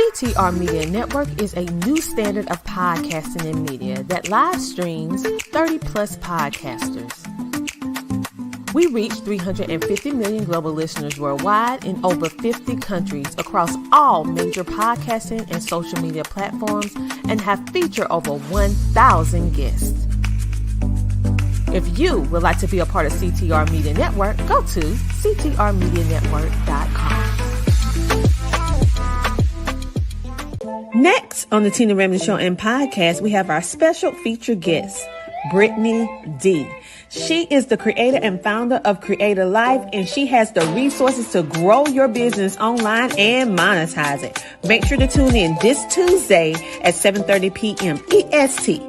CTR Media Network is a new standard of podcasting and media that live streams 30-plus podcasters. We reach 350 million global listeners worldwide in over 50 countries across all major podcasting and social media platforms and have featured over 1,000 guests. If you would like to be a part of CTR Media Network, go to ctrmedianetwork.com. Next on the Tina Ramsay Show and podcast, we have our special featured guest, Brittany D. She is the creator and founder of Lyfe, and she has the resources to grow your business online and monetize it. Make sure to tune in this Tuesday at 7:30 p.m. EST.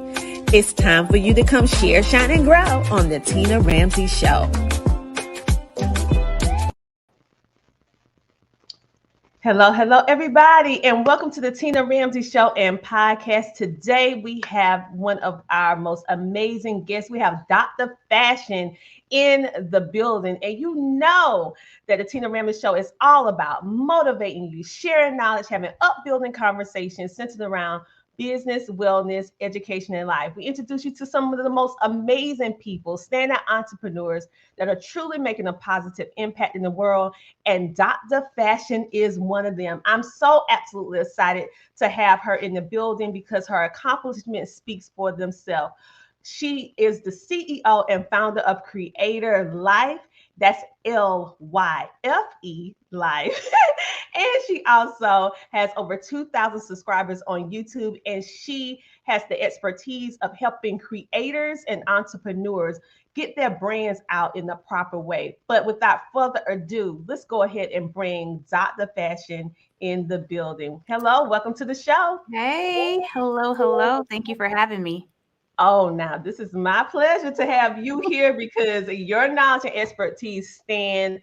It's time for you to come share, shine, and grow on the Tina Ramsay Show. Hello, everybody, and welcome to the Tina Ramsay Show and podcast. Today, we have one of our most amazing guests. We have Dr. Fashion in the building, and you know that the Tina Ramsay Show is all about motivating you, sharing knowledge, having upbuilding conversations centered around business, wellness, education, and life. We introduce you to some of the most amazing people, standout entrepreneurs that are truly making a positive impact in the world. And Dr. Fashion is one of them. I'm so absolutely excited to have her in the building because her accomplishments speaks for themselves. She is the CEO and founder of Lyfe. That's Lyfe, Lyfe. And she also has over 2,000 subscribers on YouTube, and she has the expertise of helping creators and entrepreneurs get their brands out in the proper way. But without further ado, let's go ahead and bring Dr. Fashion in the building. Hello, welcome to the show. Hey, hello. Thank you for having me. Oh, now this is my pleasure to have you here because your knowledge and expertise stand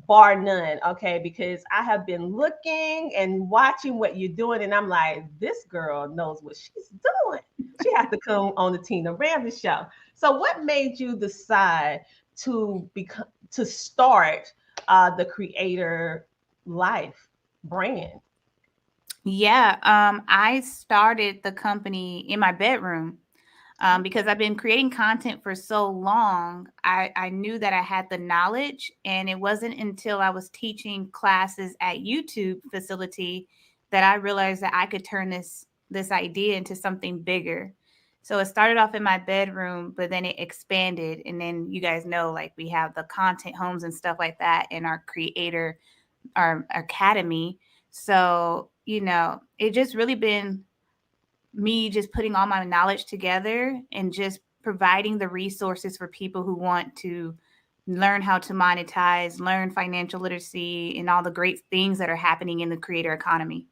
bar none. Okay, because I have been looking and watching what you're doing, and I'm like, this girl knows what she's doing. She has to come on the Tina Ramsay Show. So, what made you decide to start the Creator Lyfe brand? Yeah, I started the company in my bedroom. Because I've been creating content for so long, I knew that I had the knowledge, and it wasn't until I was teaching classes at YouTube facility that I realized that I could turn this idea into something bigger. So it started off in my bedroom, but then it expanded. And then you guys know, like, we have the content homes and stuff like that in our our academy. So, it just really been me just putting all my knowledge together and just providing the resources for people who want to learn how to monetize, learn financial literacy, and all the great things that are happening in the creator economy.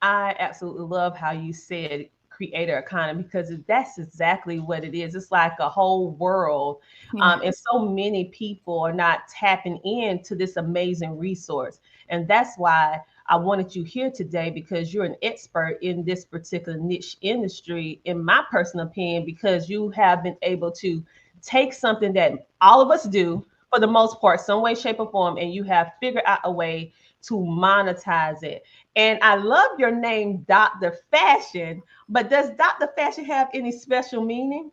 I absolutely love how you said creator economy because that's exactly what it is. It's like a whole world. And so many people are not tapping into this amazing resource. And that's why I wanted you here today, because you're an expert in this particular niche industry, in my personal opinion, because you have been able to take something that all of us do for the most part, some way, shape, or form, and you have figured out a way to monetize it. And I love your name, Dr. Fashion, but does Dr. Fashion have any special meaning?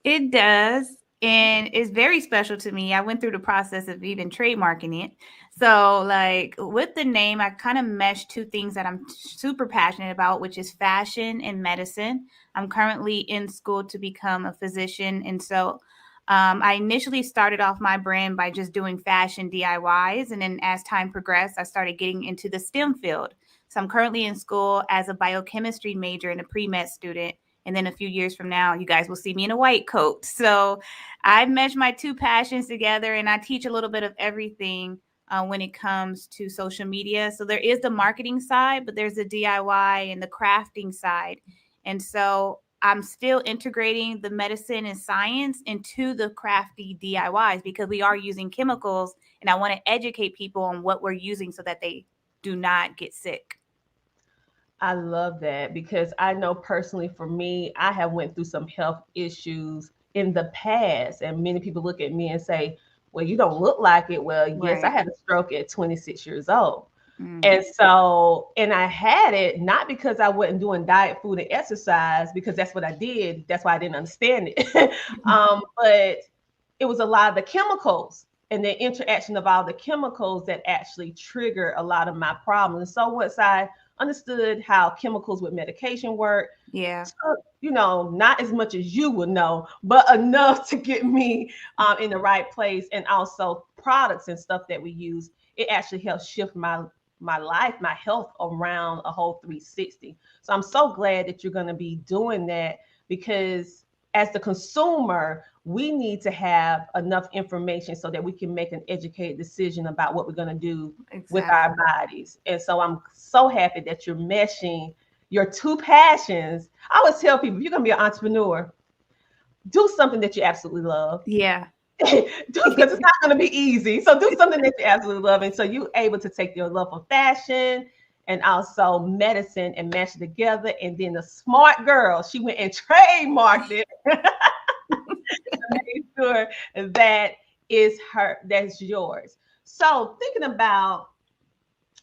It does. And it's very special to me. I went through the process of even trademarking it. So, like, with the name, I kind of meshed two things that I'm super passionate about, which is fashion and medicine. I'm currently in school to become a physician. And so I initially started off my brand by just doing fashion DIYs. And then as time progressed, I started getting into the STEM field. So I'm currently in school as a biochemistry major and a pre-med student. And then a few years from now, you guys will see me in a white coat. So I mesh my two passions together, and I teach a little bit of everything when it comes to social media. So there is the marketing side, but there's the DIY and the crafting side. And so I'm still integrating the medicine and science into the crafty DIYs because we are using chemicals, and I want to educate people on what we're using so that they do not get sick. I love that because I know personally for me, I have went through some health issues in the past, and many people look at me and say, well, you don't look like it. Well, yes, I Right. had a stroke at 26 years old. And so, and I had it not because I wasn't doing diet, food, and exercise, because that's what I did. That's why I didn't understand it. But it was a lot of the chemicals and the interaction of all the chemicals that actually trigger a lot of my problems. So once I understood how chemicals with medication work, Yeah. not as much as you would know, but enough to get me in the right place. And also products and stuff that we use, it actually helps shift my life, my health around a whole 360. So I'm so glad that you're going to be doing that, because as the consumer, we need to have enough information so that we can make an educated decision about what we're going to do with our Exactly. bodies. And so I'm so happy that you're meshing your two passions. I always tell people, if you're going to be an entrepreneur, do something that you absolutely love. Yeah. Because it's not going to be easy. So do something that you absolutely love. And so you're able to take your love for fashion and also medicine and match it together. And then the smart girl, she went and trademarked it. Make sure that that's yours. So thinking about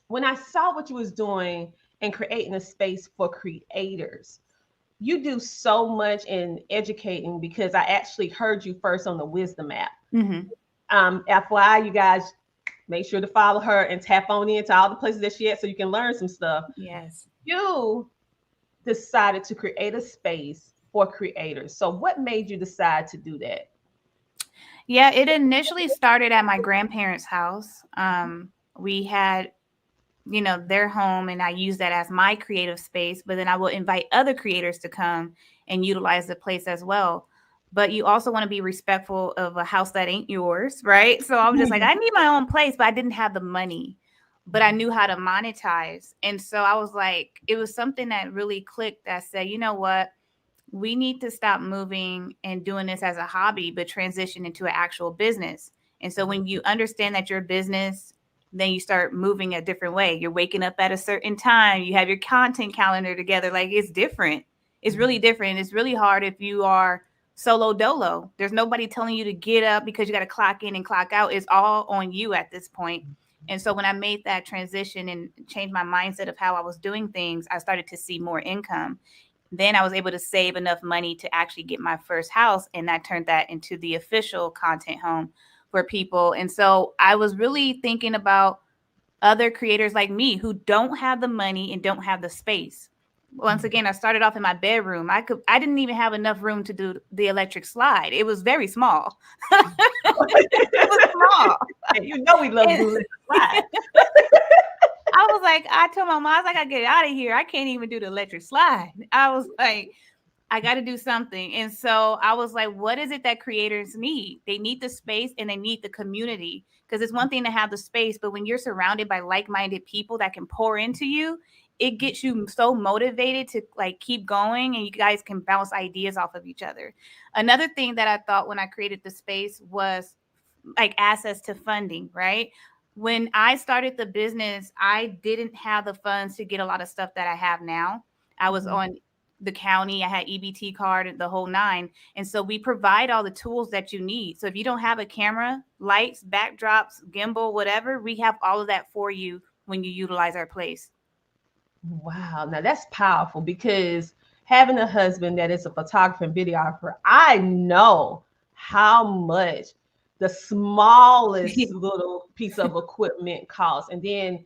when I saw what you was doing and creating a space for creators, you do so much in educating, because I actually heard you first on the Wisdom app. Mm-hmm. FYI, you guys make sure to follow her and tap on into all the places that she at so you can learn some stuff. Yes. You decided to create a space for creators. So what made you decide to do that? Yeah, it initially started at my grandparents' house. We had, their home, and I used that as my creative space, but then I will invite other creators to come and utilize the place as well. But you also want to be respectful of a house that ain't yours, right? So I'm just like, I need my own place, but I didn't have the money, but I knew how to monetize. And so I was like, it was something that really clicked that said, you know what? We need to stop moving and doing this as a hobby, but transition into an actual business. And so when you understand that your business, then you start moving a different way. You're waking up at a certain time. You have your content calendar together. Like, it's different. It's really different. It's really hard if you are solo dolo. There's nobody telling you to get up because you got to clock in and clock out. It's all on you at this point. And so when I made that transition and changed my mindset of how I was doing things, I started to see more income. Then I was able to save enough money to actually get my first house, and I turned that into the official content home for people. And so I was really thinking about other creators like me who don't have the money and don't have the space. Once again, I started off in my bedroom. I didn't even have enough room to do the electric slide. It was very small. It was small. We love doing slide. I was like, I told my mom, I was like, I get out of here. I can't even do the electric slide. I was like, I got to do something. And so I was like, what is it that creators need? They need the space and they need the community, because it's one thing to have the space, but when you're surrounded by like-minded people that can pour into you, it gets you so motivated to like keep going, and you guys can bounce ideas off of each other. Another thing that I thought when I created the space was like access to funding, right? When I started the business, I didn't have the funds to get a lot of stuff that I have now. I was on the county, I had EBT card, the whole nine. And so we provide all the tools that you need. So if you don't have a camera, lights, backdrops, gimbal, whatever, we have all of that for you when you utilize our place. Wow. Now that's powerful, because having a husband that is a photographer and videographer, I know how much the smallest little piece of equipment costs. And then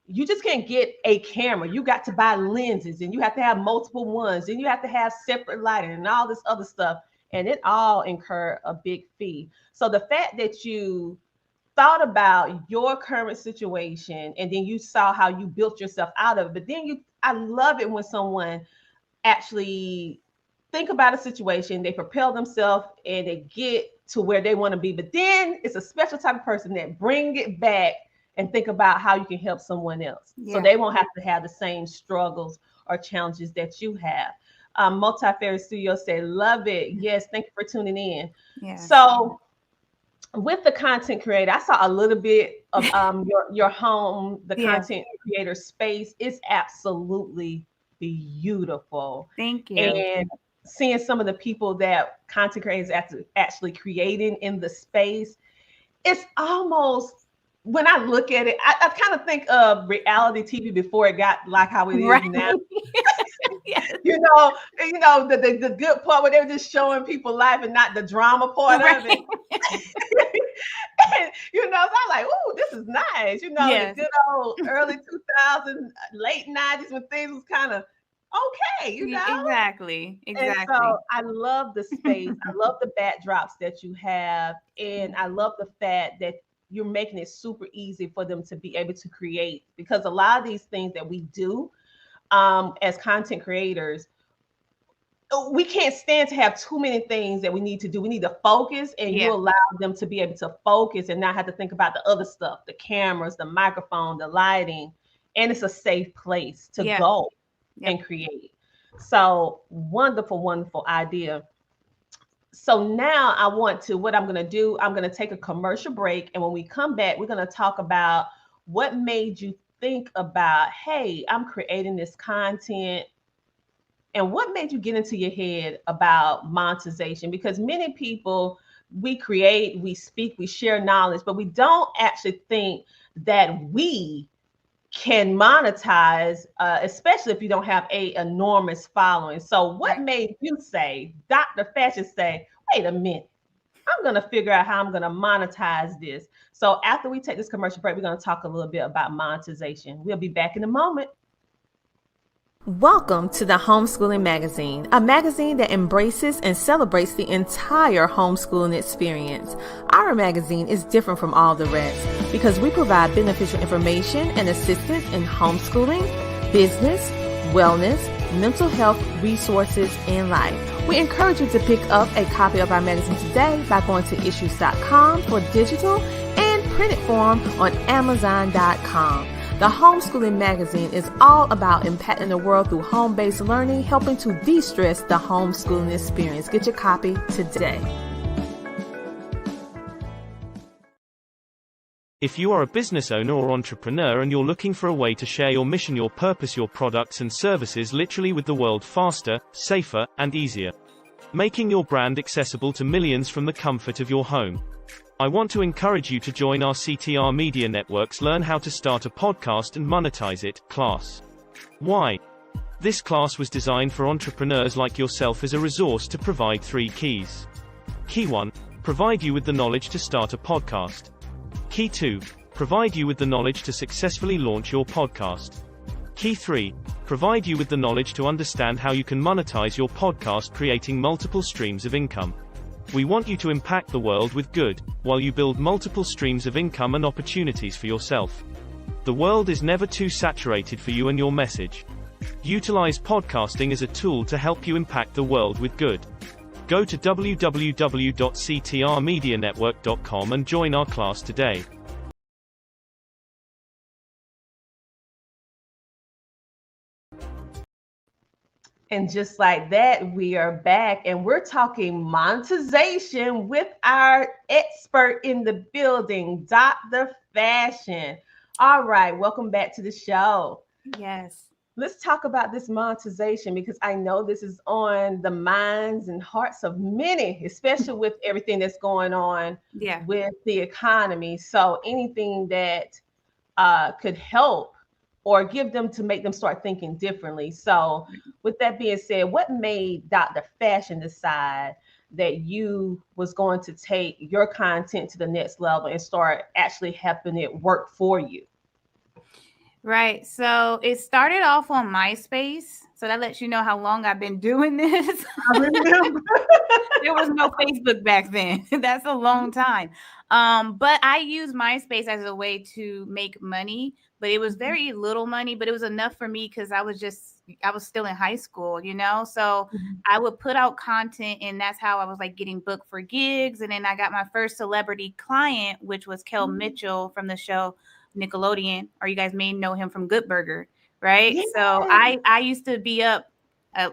you just can't get a camera. You got to buy lenses, and you have to have multiple ones, and you have to have separate lighting and all this other stuff. And it all incur a big fee. So the fact that you thought about your current situation and then you saw how you built yourself out of it, but then I love it when someone actually think about a situation, they propel themselves and they get to where they want to be. But then it's a special type of person that bring it back and think about how you can help someone else, so they won't have to have the same struggles or challenges that you have. Multi-Fairy Studio said, love it. Yes, thank you for tuning in. Yes. So with the content creator, I saw a little bit of your home, the content creator space. Is absolutely beautiful. Thank you. And seeing some of the people that content creators actually creating in the space, it's almost when I look at it, I kind of think of reality TV before it got like how it is now. Yes. You know the good part where they were just showing people life and not the drama part of it. And, so I'm like, ooh, this is nice. The good old early 2000s, late 90s when things was kind of okay, Exactly. And so I love the space. I love the backdrops that you have. And I love the fact that you're making it super easy for them to be able to create, because a lot of these things that we do as content creators, we can't stand to have too many things that we need to do. We need to focus, and you allow them to be able to focus and not have to think about the other stuff, the cameras, the microphone, the lighting. And it's a safe place to go and create. So wonderful, wonderful idea. So now what I'm going to do, I'm going to take a commercial break. And when we come back, we're going to talk about what made you think about, hey, I'm creating this content. And what made you get into your head about monetization? Because many people, we create, we speak, we share knowledge, but we don't actually think that we can monetize, especially if you don't have a enormous following. So what made you say, Dr. Fashion say, wait a minute, I'm going to figure out how I'm going to monetize this. So after we take this commercial break, we're going to talk a little bit about monetization. We'll be back in a moment. Welcome to the Homeschooling Magazine, a magazine that embraces and celebrates the entire homeschooling experience. Our magazine is different from all the rest because we provide beneficial information and assistance in homeschooling, business, wellness, mental health, resources, and life. We encourage you to pick up a copy of our magazine today by going to issues.com for digital and printed form on amazon.com. The Homeschooling Magazine is all about impacting the world through home-based learning, helping to de-stress the homeschooling experience. Get your copy today. If you are a business owner or entrepreneur and you're looking for a way to share your mission, your purpose, your products and services literally with the world faster, safer, and easier, making your brand accessible to millions from the comfort of your home, I want to encourage you to join our CTR Media Network's Learn How to Start a Podcast and Monetize It class. Why? This class was designed for entrepreneurs like yourself as a resource to provide 3 keys. Key 1, provide you with the knowledge to start a podcast. Key 2, provide you with the knowledge to successfully launch your podcast. Key 3, provide you with the knowledge to understand how you can monetize your podcast, creating multiple streams of income. We want you to impact the world with good, while you build multiple streams of income and opportunities for yourself. The world is never too saturated for you and your message. Utilize podcasting as a tool to help you impact the world with good. Go to www.ctrmedianetwork.com and join our class today. And just like that, we are back and we're talking monetization with our expert in the building, Dr. Fashion. All right, welcome back to the show. Yes. Let's talk about this monetization, because I know this is on the minds and hearts of many, especially with everything that's going on with the economy. So anything that could help or give them to make them start thinking differently. So with that being said, what made Dr. Fashion decide that you was going to take your content to the next level and start actually helping it work for you? Right. So it started off on MySpace. So that lets you know how long I've been doing this. I remember. There was no Facebook back then. That's a long time. But I used MySpace as a way to make money, but it was very little money, but it was enough for me because I was still in high school, So I would put out content, and that's how I was like getting booked for gigs. And then I got my first celebrity client, which was Kel Mitchell from the show Nickelodeon, or you guys may know him from Good Burger, right? Yeah. So I used to be up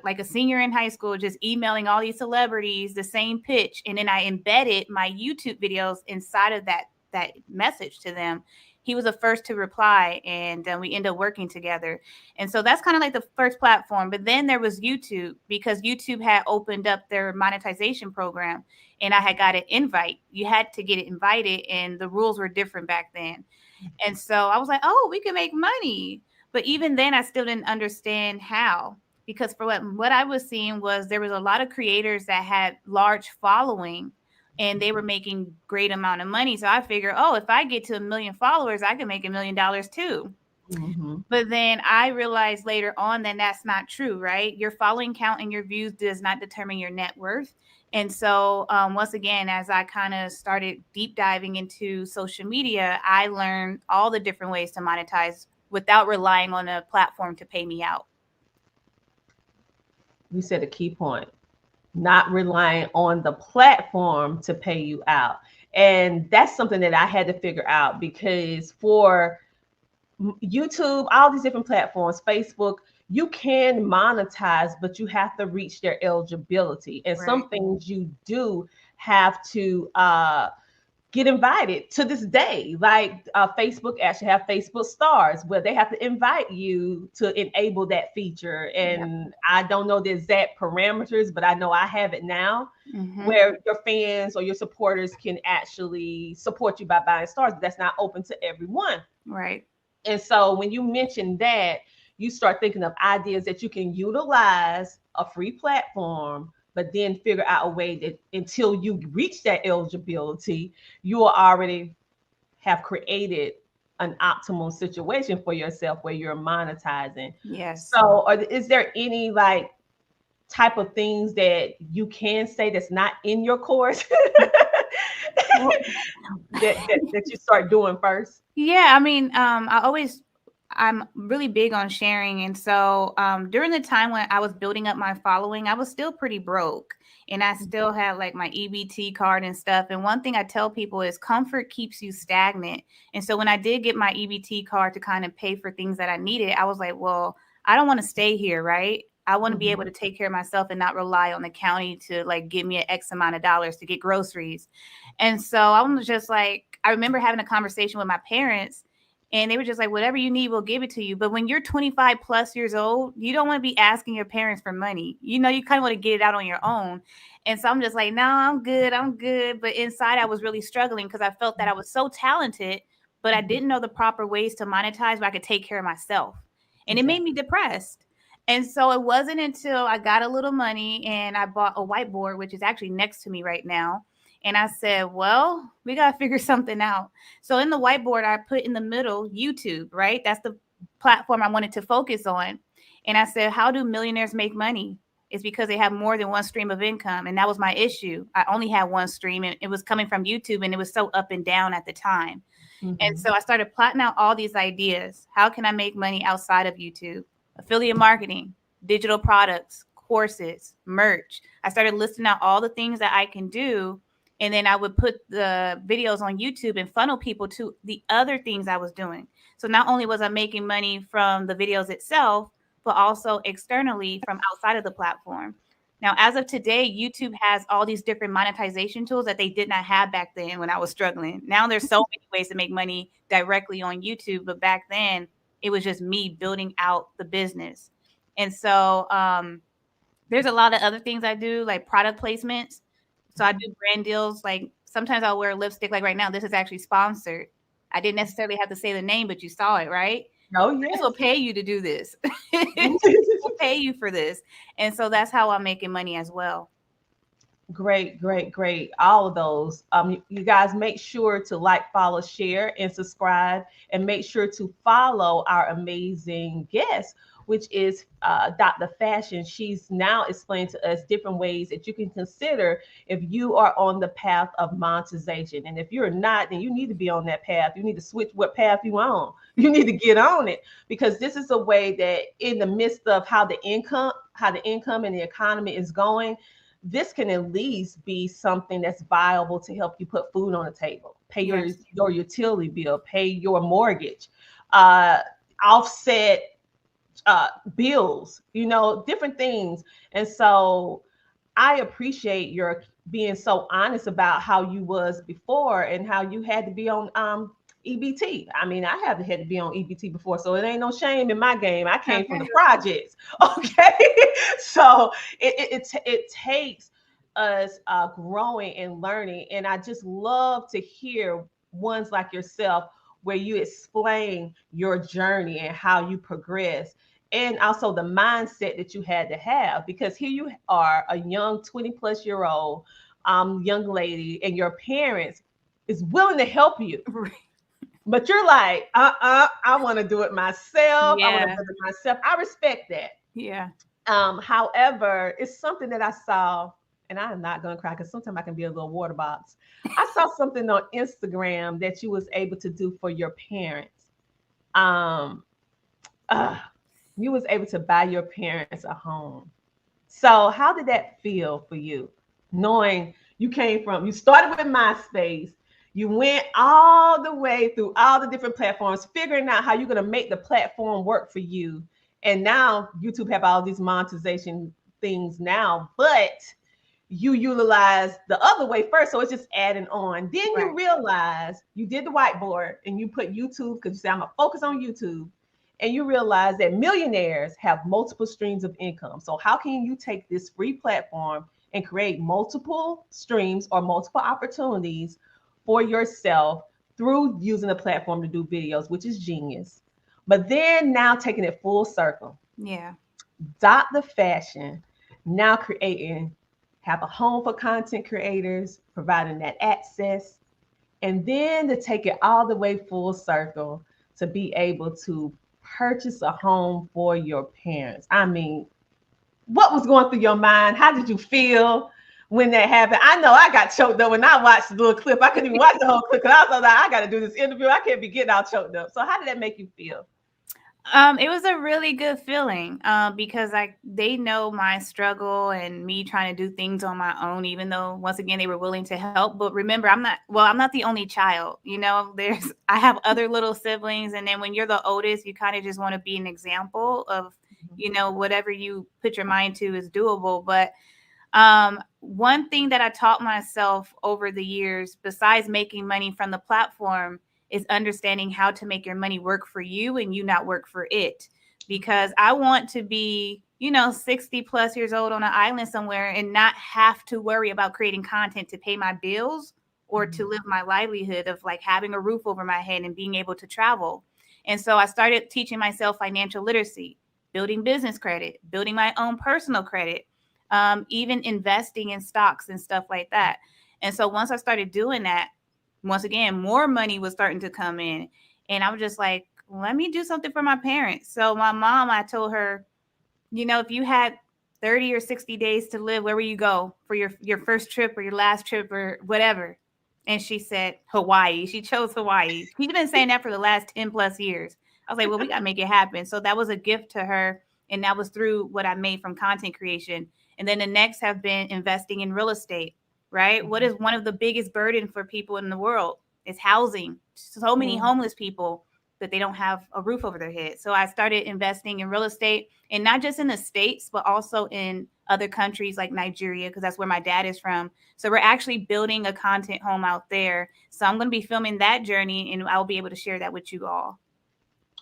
like a senior in high school, just emailing all these celebrities the same pitch, and then I embedded my YouTube videos inside of that that message to them, he was the first to reply, and we ended up working together. And so that's kind of like the first platform. But then there was YouTube, because YouTube had opened up their monetization program, and I had got an invite. You had to get it invited, and the rules were different back then. And so I was like, oh, we can make money. But even then, I still didn't understand how, because for what I was seeing was there was a lot of creators that had large following, and they were making great amount of money. So I figured, oh, if I get to 1 million followers, I can make $1 million too. Mm-hmm. But then I realized later on that that's not true, right? Your following count and your views does not determine your net worth. And so once again, as I kind of started deep diving into social media, I learned all the different ways to monetize without relying on a platform to pay me out. You said a key point, not relying on the platform to pay you out. And that's something that I had to figure out, because for YouTube, all these different platforms, Facebook, you can monetize, but you have to reach their eligibility. And some things you do have to get invited to this day. Like Facebook actually have Facebook stars, where they have to invite you to enable that feature. And I don't know the exact parameters, but I know I have it now, where your fans or your supporters can actually support you by buying stars, but that's not open to everyone. Right. And so when you mention that, you start thinking of ideas that you can utilize a free platform, but then figure out a way that until you reach that eligibility, you will already have created an optimal situation for yourself where you're monetizing. Yes. So is there any like type of things that you can say that's not in your course that you start doing first? Yeah, I mean, I'm really big on sharing. And so during the time when I was building up my following, I was still pretty broke, and I still had like my EBT card and stuff. And one thing I tell people is comfort keeps you stagnant. And so when I did get my EBT card to kind of pay for things that I needed, I was like, well, I don't want to stay here, right? I want to be able to take care of myself and not rely on the county to like give me an X amount of dollars to get groceries. And so I was just like, I remember having a conversation with my parents, and they were just like, whatever you need, we'll give it to you. But when you're 25 plus years old, you don't want to be asking your parents for money. You know, you kind of want to get it out on your own. And so I'm just like, no, I'm good. I'm good. But inside I was really struggling, because I felt that I was so talented, but I didn't know the proper ways to monetize where I could take care of myself. And it made me depressed. And so it wasn't until I got a little money and I bought a whiteboard, which is actually next to me right now. And I said, well, we got to figure something out. So in the whiteboard, I put in the middle YouTube, right? That's the platform I wanted to focus on. And I said, how do millionaires make money? It's because they have more than one stream of income. And that was my issue. I only had one stream, and it was coming from YouTube, and it was so up and down at the time. And so I started plotting out all these ideas. How can I make money outside of YouTube? Affiliate marketing, digital products, courses, merch. I started listing out all the things that I can do. And then I would put the videos on YouTube and funnel people to the other things I was doing. So not only was I making money from the videos itself, but also externally from outside of the platform. Now, as of today, YouTube has all these different monetization tools that they did not have back then when I was struggling. Now there's so many ways to make money directly on YouTube, but back then it was just me building out the business. And so there's a lot of other things I do, like product placements. So I do brand deals. Like sometimes I'll wear lipstick. Like right now, this is actually sponsored. I didn't necessarily have to say the name, but you saw it, right? Oh, yeah. This will pay you to do this. We'll pay you for this. And so that's how I'm making money as well. Great, great, great. All of those. You guys make sure to like, follow, share, and subscribe, and make sure to follow our amazing guest, which is Dr. Fashion. She's now explained to us different ways that you can consider if you are on the path of monetization. And if you're not, then you need to be on that path. You need to switch what path you on. You need to get on it, because this is a way that in the midst of how the income and the economy is going, this can at least be something that's viable to help you put food on the table, pay your utility bill, pay your mortgage, offset bills, different things. And so I appreciate your being so honest about how you was before and how you had to be on EBT. I mean, I haven't had to be on EBT before, so it ain't no shame in my game. I came from the projects, okay? So it takes us growing and learning, and I just love to hear ones like yourself where you explain your journey and how you progress, and also the mindset that you had to have, because here you are, a young 20+ year old young lady, and your parents is willing to help you, but you're like, I want to do it myself. I want to Yeah. do it myself. I respect that. Yeah. However, it's something that I saw, and I'm not gonna cry because sometimes I can be a little water box. I saw something on Instagram that you was able to do for your parents. Um, uh, you was able to buy your parents a home. So how did that feel for you, knowing you started with MySpace, you went all the way through all the different platforms, figuring out how you're going to make the platform work for you. And now YouTube have all these monetization things now, but you utilize the other way first. So it's just adding on. Then you realize you did the whiteboard and you put YouTube, because you say, I'm going to focus on YouTube. And you realize that millionaires have multiple streams of income. So how can you take this free platform and create multiple streams or multiple opportunities for yourself through using the platform to do videos, which is genius. But then now taking it full circle. Yeah. Dot the Fashion, now creating, have a home for content creators, providing that access, and then to take it all the way full circle to be able to purchase a home for your parents. I mean, what was going through your mind? How did you feel when that happened? I know I got choked up when I watched the little clip. I couldn't even watch the whole clip because I was like, I got to do this interview. I can't be getting all choked up. So how did that make you feel? It was a really good feeling because they know my struggle and me trying to do things on my own, even though once again they were willing to help. But remember, I'm not the only child. I have other little siblings, and then when you're the oldest, you kind of just want to be an example of, whatever you put your mind to is doable. But one thing that I taught myself over the years, besides making money from the platform, is understanding how to make your money work for you and you not work for it. Because I want to be, 60 plus years old on an island somewhere and not have to worry about creating content to pay my bills or to live my livelihood of like having a roof over my head and being able to travel. And so I started teaching myself financial literacy, building business credit, building my own personal credit, even investing in stocks and stuff like that. And so once I started doing that, once again, more money was starting to come in. And I was just like, let me do something for my parents. So my mom, I told her, if you had 30 or 60 days to live, where would you go for your first trip or your last trip or whatever? And she said, Hawaii. She chose Hawaii. She's been saying that for the last 10 plus years. I was like, well, we got to make it happen. So that was a gift to her. And that was through what I made from content creation. And then the next have been investing in real estate, right? What is one of the biggest burden for people in the world is housing. So many homeless people that they don't have a roof over their head. So I started investing in real estate, and not just in the States, but also in other countries like Nigeria, because that's where my dad is from. So we're actually building a content home out there. So I'm going to be filming that journey, and I'll be able to share that with you all.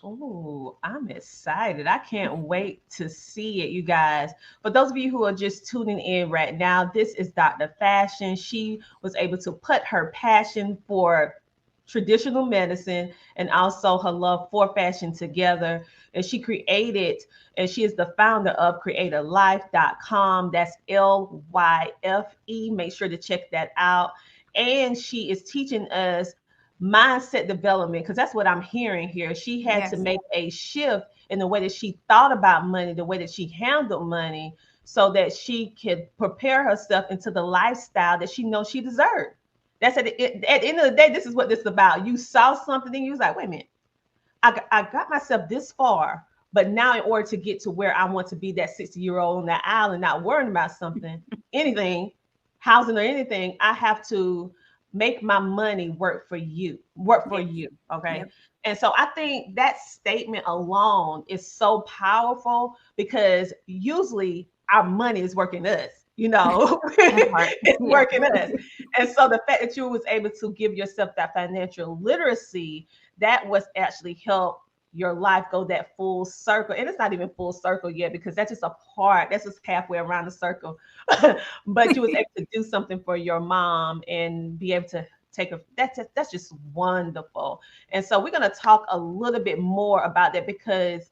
Oh, I'm excited. I can't wait to see it, you guys. For those of you who are just tuning in right now, this is Dr. Fashion. She was able to put her passion for traditional medicine and also her love for fashion together. And she created, and she is the founder of creatorlyfe.com. That's Lyfe. Make sure to check that out. And she is teaching us mindset development, because that's what I'm hearing here. She had to make a shift in the way that she thought about money, the way that she handled money, so that she could prepare herself into the lifestyle that she knows she deserved. That's at the end of the day, this is what this is about. You saw something and you was like, wait a minute, I got myself this far, but now in order to get to where I want to be, that 60-year-old on that island, not worrying about something, anything, housing or anything, I have to make my money work for you. Okay. Yep. And so I think that statement alone is so powerful, because usually our money is working us. it's working us. And so the fact that you was able to give yourself that financial literacy, that was actually help your life go that full circle. And it's not even full circle yet, because that's just a part, that's just halfway around the circle. But you was able to do something for your mom and be able to take a, that's just wonderful. And so we're going to talk a little bit more about that, because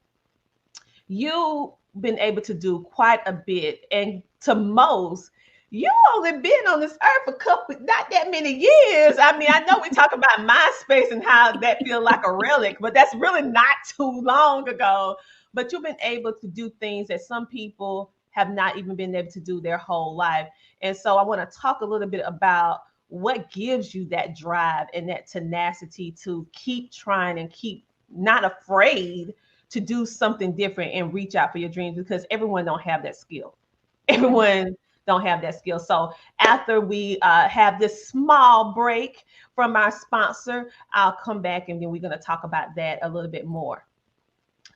you've been able to do quite a bit. And to most, you only been on this earth a couple, not that many years. I mean, I know we talk about MySpace and how that feels like a relic, but that's really not too long ago. But you've been able to do things that some people have not even been able to do their whole life. And so I want to talk a little bit about what gives you that drive and that tenacity to keep trying and keep not afraid to do something different and reach out for your dreams, because everyone don't have that skill. Everyone don't have that skill. So after we have this small break from our sponsor, I'll come back and then we're going to talk about that a little bit more.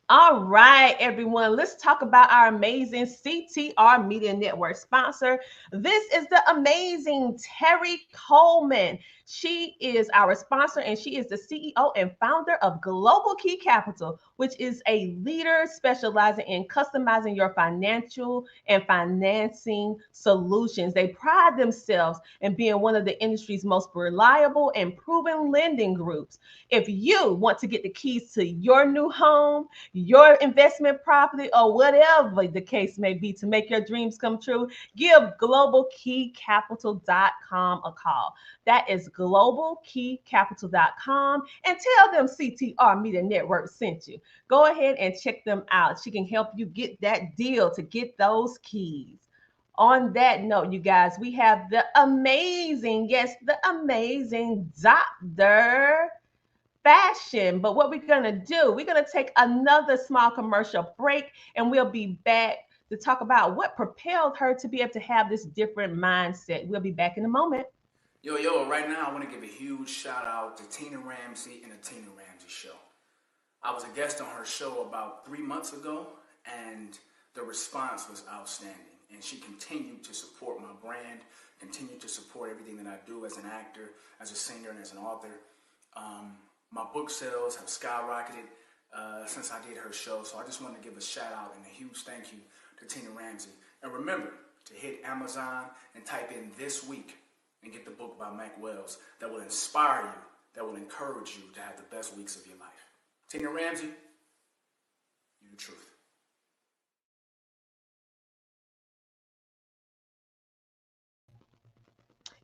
All right, everyone, let's talk about our amazing CTR Media Network sponsor. This is the amazing Terry Coleman. She is our sponsor, and she is the CEO and founder of Global Key Capital, which is a leader specializing in customizing your financial and financing solutions. They pride themselves in being one of the industry's most reliable and proven lending groups. If you want to get the keys to your new home, your investment property, or whatever the case may be to make your dreams come true, give globalkeycapital.com a call. That is globalkeycapital.com, and tell them CTR Media Network sent you. Go ahead and check them out. She can help you get that deal to get those keys. On that note, you guys, we have the amazing, yes, the amazing Dr. Fashion. But what we're going to do, we're going to take another small commercial break, and we'll be back to talk about what propelled her to be able to have this different mindset. We'll be back in a moment. Yo, right now I want to give a huge shout out to Tina Ramsay and the Tina Ramsay Show. I was a guest on her show about 3 months ago, and the response was outstanding. And she continued to support my brand, continued to support everything that I do as an actor, as a singer, and as an author. My book sales have skyrocketed since I did her show, so I just want to give a shout out and a huge thank you to Tina Ramsay. And remember to hit Amazon and type in "this week" and get the book by Mac Wells that will inspire you, that will encourage you to have the best weeks of your life. Tina Ramsay, you the truth.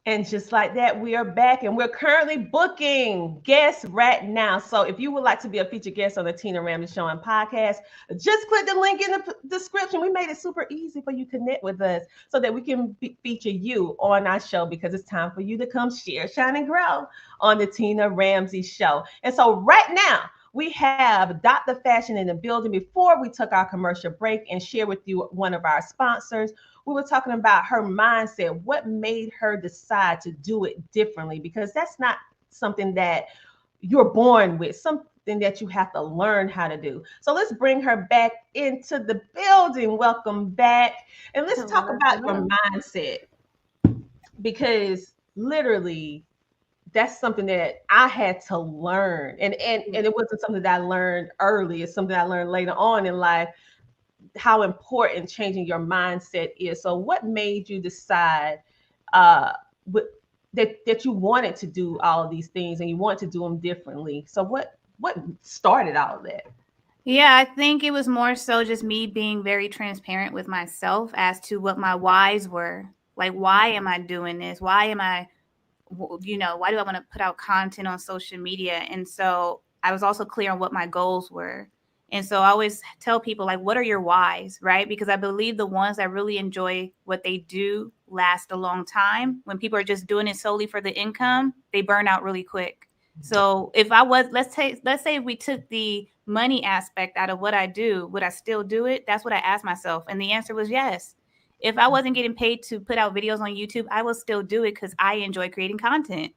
And just like that, we are back, and we're currently booking guests right now. So if you would like to be a featured guest on the Tina Ramsay Show and podcast, just click the link in the description. We made it super easy for you to connect with us so that we can feature you on our show, because it's time for you to come share, shine, and grow on the Tina Ramsay Show. And so right now, we have Dr. Fashion in the building. Before we took our commercial break and share with you one of our sponsors, we were talking about her mindset, what made her decide to do it differently, because that's not something that you're born with, something that you have to learn how to do. So let's bring her back into the building. Welcome back. And let's talk about your mindset, because literally that's something that I had to learn. And it wasn't something that I learned early. It's something I learned later on in life, how important changing your mindset is. So what made you decide that you wanted to do all of these things and you want to do them differently? So what started all of that? Yeah, I think it was more so just me being very transparent with myself as to what my whys were. Like, why am I doing this? Why am I, why do I want to put out content on social media? And so I was also clear on what my goals were. And so I always tell people, like, what are your whys, right? Because I believe the ones that really enjoy what they do last a long time. When people are just doing it solely for the income, they burn out really quick. So if I was, let's say if we took the money aspect out of what I do, would I still do it? That's what I asked myself. And the answer was yes. If I wasn't getting paid to put out videos on YouTube, I will still do it because I enjoy creating content.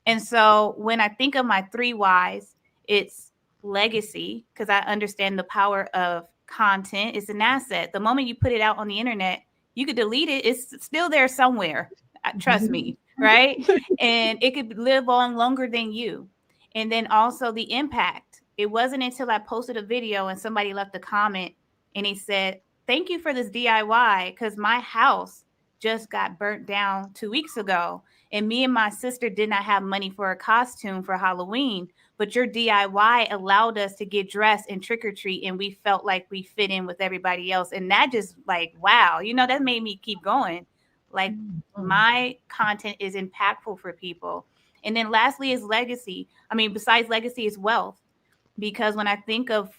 And so when I think of my 3 whys, it's legacy, because I understand the power of content. It's an asset. The moment you put it out on the internet, You could delete it. It's still there somewhere. Trust me, right? And it could live on longer than you. And then also the impact. It wasn't until I posted a video and somebody left a comment and he said, "Thank you for this DIY because my house just got burnt down 2 weeks ago. And me and my sister did not have money for a costume for Halloween, but your DIY allowed us to get dressed and trick or treat. And we felt like we fit in with everybody else." And that just like, wow, that made me keep going. Like my content is impactful for people. And then lastly is legacy. I mean, besides legacy is wealth, because when I think of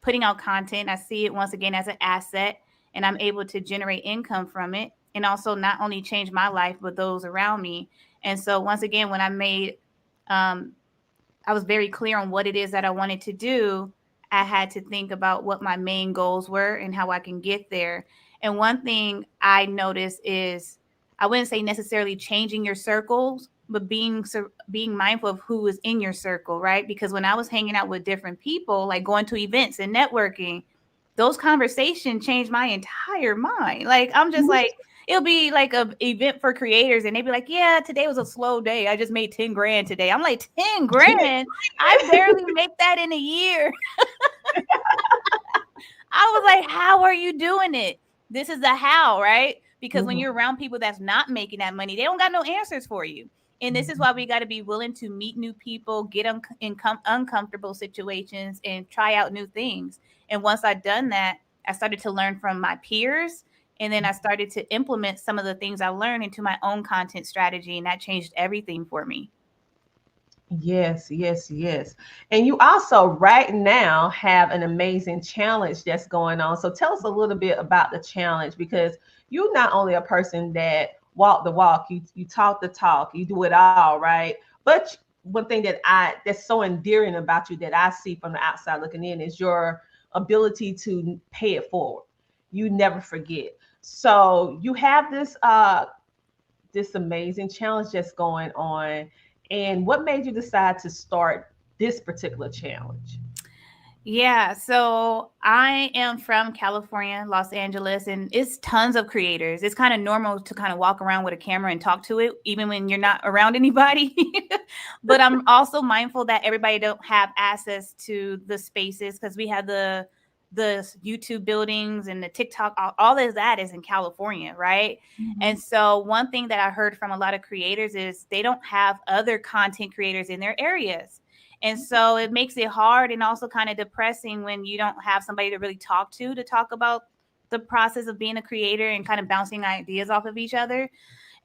putting out content, I see it once again as an asset, and I'm able to generate income from it, and also not only change my life, but those around me. And so once again, when I was very clear on what it is that I wanted to do, I had to think about what my main goals were and how I can get there. And one thing I noticed is, I wouldn't say necessarily changing your circles, but being mindful of who is in your circle, right? Because when I was hanging out with different people, like going to events and networking, those conversations changed my entire mind. Like, I'm just like, it'll be like a event for creators and they'd be like, "Yeah, today was a slow day. I just made 10 grand today." I'm like, 10 grand? I barely make that in a year. I was like, how are you doing it? This is the how, right? Because when you're around people that's not making that money, they don't got no answers for you. And this is why we got to be willing to meet new people, get in uncomfortable situations, and try out new things. And once I'd done that, I started to learn from my peers. And then I started to implement some of the things I learned into my own content strategy. And that changed everything for me. Yes, yes, yes. And you also right now have an amazing challenge that's going on. So tell us a little bit about the challenge, because you're not only a person that walk the walk, you talk the talk, you do it all, right? But one thing that's so endearing about you that I see from the outside looking in is your ability to pay it forward. You never forget. So you have this amazing challenge that's going on. And what made you decide to start this particular challenge? Yeah, so I am from California, Los Angeles, and it's tons of creators. It's kind of normal to kind of walk around with a camera and talk to it, even when you're not around anybody. But I'm also mindful that everybody don't have access to the spaces, because we have the YouTube buildings and the TikTok, all of that is in California, right? And so one thing that I heard from a lot of creators is they don't have other content creators in their areas. And so it makes it hard and also kind of depressing when you don't have somebody to really talk about the process of being a creator and kind of bouncing ideas off of each other.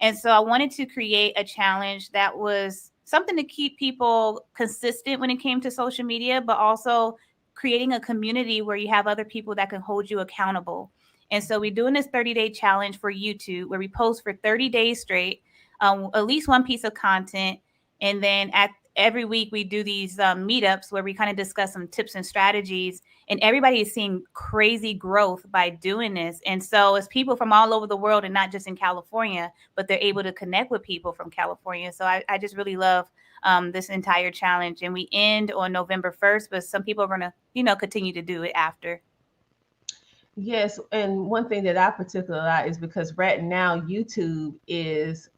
And so I wanted to create a challenge that was something to keep people consistent when it came to social media, but also creating a community where you have other people that can hold you accountable. And so we're doing this 30-day challenge for YouTube where we post for 30 days straight, at least one piece of content. And then every week we do these meetups where we kind of discuss some tips and strategies, and everybody is seeing crazy growth by doing this. And so it's people from all over the world and not just in California, but they're able to connect with people from California. So I just really love this entire challenge. And we end on November 1st, but some people are going to, continue to do it after. Yes, and one thing that I particularly like is because right now YouTube is